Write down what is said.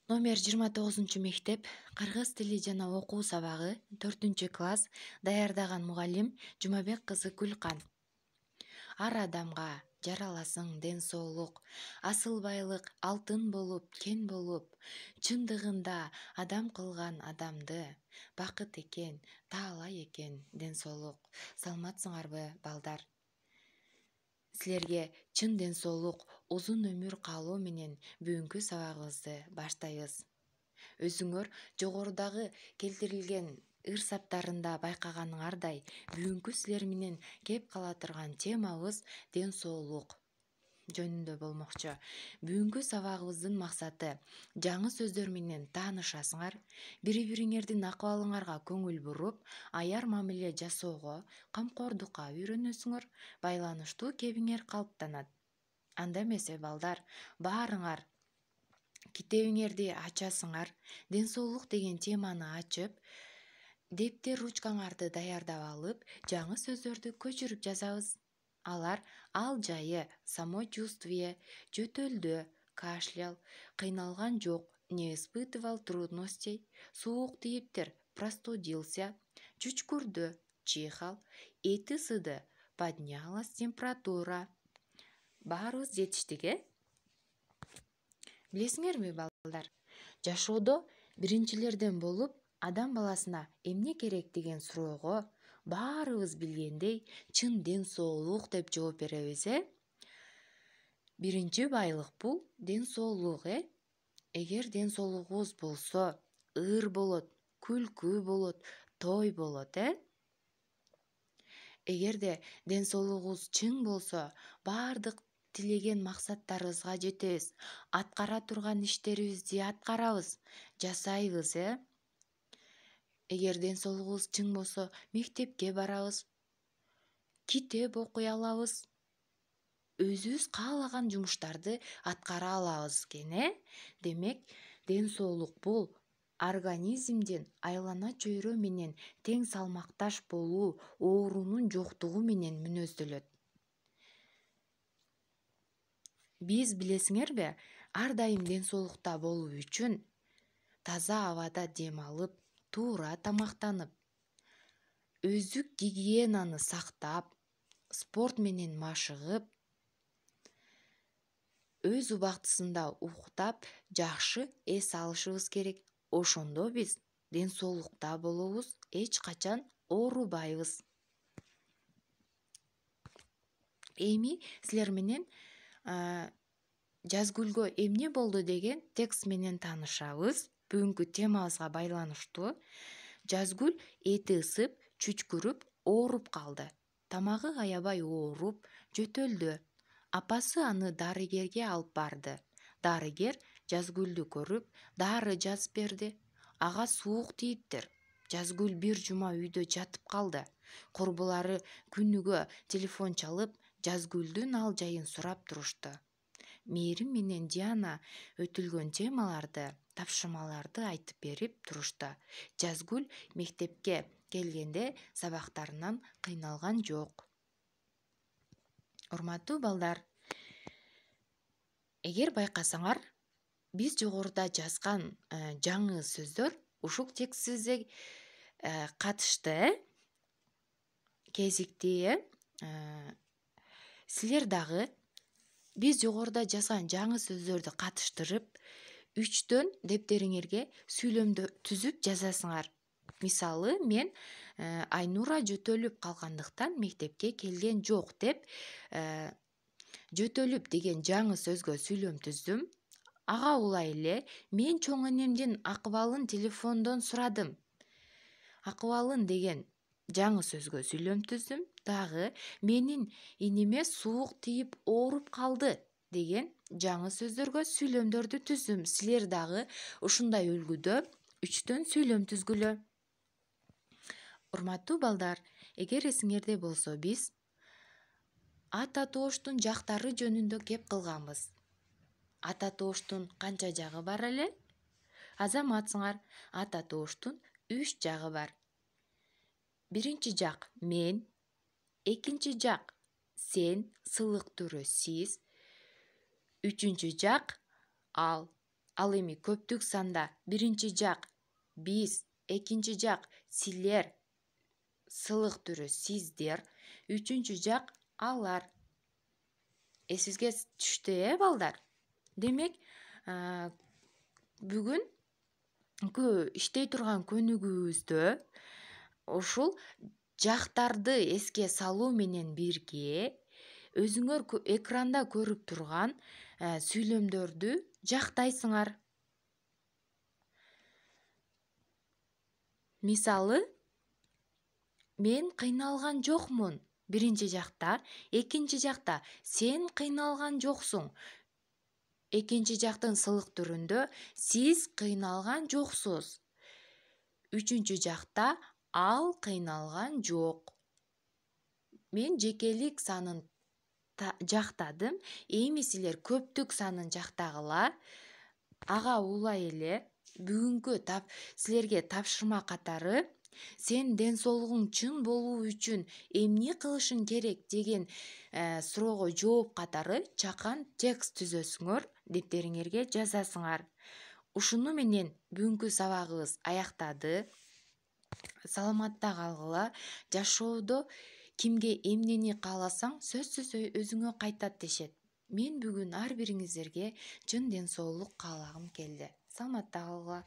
Номер 29 мектеп кыргыз тили жана окуу сабагы 4-класс даярдаган мугалим Жумабек кызы Гүлкан. Ар адамга жараласың ден соолук, асыл байлык алтын болуп, кен болуп, чындыгында адам кылган адамды бакыт экен, таалай экен ден соолук. Саламатсыңарбы, балдар? Силерге чын ден соолук, узун өмүр каалоо менен бүгүнкү сабагыбызды баштайбыз. Өзүңөр жогорудагы келтирилген ыр-саптарында байкаганыңардай, бүгүнкү силер менен кеп кала турган темабыз ден соолук жөнүндө болмокчу. Бүгүнкү сабагыбыздын максаты жаңы сөздөр менен таанышасыңар, бири-бириңердин акыбалыңарга көңүл буруп, аяр мамиле жасоого, камкордукка үйрөнөсүңөр, байланыштуу кебиңер калыптанат. Анда эмесе, балдар, баарыңар китебиңерди ачасыңар, ден соолук деген теманы ачып, дептер ручкаңарды даярдап алып, жаңы сөздөрдү көчүрүп жазабыз. Алар ал жайы, самочувствие, жөтөлдө, кашлял, кыйналган жок, не испытывал трудностей, суук тийиптир, простудился, чүчкүрдү, чихал, эти сыды, поднялась температура. Баарыбыз жетиштик, Билесиңерби, балдар? Жашоодо биринчилерден болуп, адам баласына эмне керек деген суроого баарыбыз билгендей, чын ден соолук деп жооп беребиз, Биринчи байлык бул ден соолук, Эгер ден соолугубуз болсо, ыр болот, күлкү болот, той болот, Эгерде ден соолугубуз чың болсо, баардык тилеген максаттарыбызга жетебиз, аткара турган иштерибизди аткарабыз, жасайбыз, Эгер ден соолугубуз чың болсо, мектепке барабыз, китеп окуй алабыз, өзүбүз каалаган жумуштарды аткара алабыз экен, Демек, ден соолук бул организмдин айлана чөйрө менен тең салмакташ болуу, оорунун жоктугу менен мүнөздөлөт. Биз, билесиңерби, ар дайым ден соолукта болуу үчүн таза абада дем алып, туура тамактанып, өздүк гигиенаны сактап, спорт менен машыгып, өз убактысында уктап, жакшы эс алышыбыз керек. Ошондо биз ден соолукта болобуз, эч качан оорубайбыз. Эми силер менен Жазгүлгө эмне болду деген текст менен таанышабыз. Бүгүнкү темабызга байланыштуу. Жазгүл эти ысып, чүчкүрүп, ооруп калды. Тамагы аябай ооруп, жөтөлдү. Апасы аны дарыгерге алып барды. Дарыгер Жазгүлдү көрүп, дары жазып берди. Ага суук тийиптир. Жазгүл бир жума үйдө жатып калды. Корбулары күнүгө телефон чалып, Жазгүлдүн ал жайын сурап турушту. Мээрим менен Диана өтүлгөн темаларды, тапшырмаларды айтып берип турушту. Жазгүл мектепке келгенде сабактарынан кыйналган жок. Урматтуу балдар, эгер байкасаңар, биз жогоруда жазган жаңы сөздөр ушул текстибизде катышты, кезикти, Силер дагы биз жогоруда жазган жаңы сөздөрдү катыштырып, 3төн дептериңерге сүйлөмдү түзүп жазасыңар. Мисалы, мен Айнура жөтөлүп калгандыктан мектепке келген жок деп, жөтөлүп деген жаңы сөзгө сүйлөм түздүм. Ага улай эле мен чоң энемдин акыбалын телефондон сурадым. Акыбалын деген жаңы сөзгө сүйлөм түздүм. Дагы менин иниме суук тийип ооруп калды деген жаңы сөздөргө сүйлөмдөрдү түздүм. Силер дагы ушундай үлгүдө 3төн сүйлөм түзгүлө. Урматтуу балдар, эгер эсиңерде болсо, биз ата тооштун жактары жөнүндө кеп кылганбыз. Ата тооштун канча жагы бар эле? Азаматсыңар, ата тооштун 3 жагы бар. Биринчи жак мен, экинчи жак сен, сылык түрү сиз, үчүнчү жак ал. Ал эми көптүк санда биринчи жак биз, экинчи жак силер, сылык түрү сиздер, үчүнчү жак алар. Эсибизге түштү, балдар? Демек, бүгүнкү иштей турган көнүгүүбүздө ушул жактарды эске салуу менен бирге өзүңөр экранда көрүп турган сүйлөмдөрдү жактайсыңар. Мисалы, мен кыйналган жокмун биринчи жакта, экинчи жакта сен кыйналган жоксуң. Экинчи жактын сылык түрүндө сиз кыйналган жоксуз. Үчүнчү жакта ал кыйналган жок. Мен жекелик санын жактадым, эми силер көптүк санын жактагыла. Ага улай эле бүгүнкү силерге тапшырма катары сен ден соолугуң чын болуу үчүн эмне кылышың керек деген суроого жооп катары чакан текст түзөсүңөр, дептериңерге жазасыңар. Ушуну менен бүгүнкү сабагыбыз аяктады. Саламатта калгыла. Жашоодо кимге эмнени кааласаң, сөзсүз өзүңө кайтат дешет. Мен бүгүн ар бириңиздерге чын ден соолук каалагым келди. Саламатта калгыла.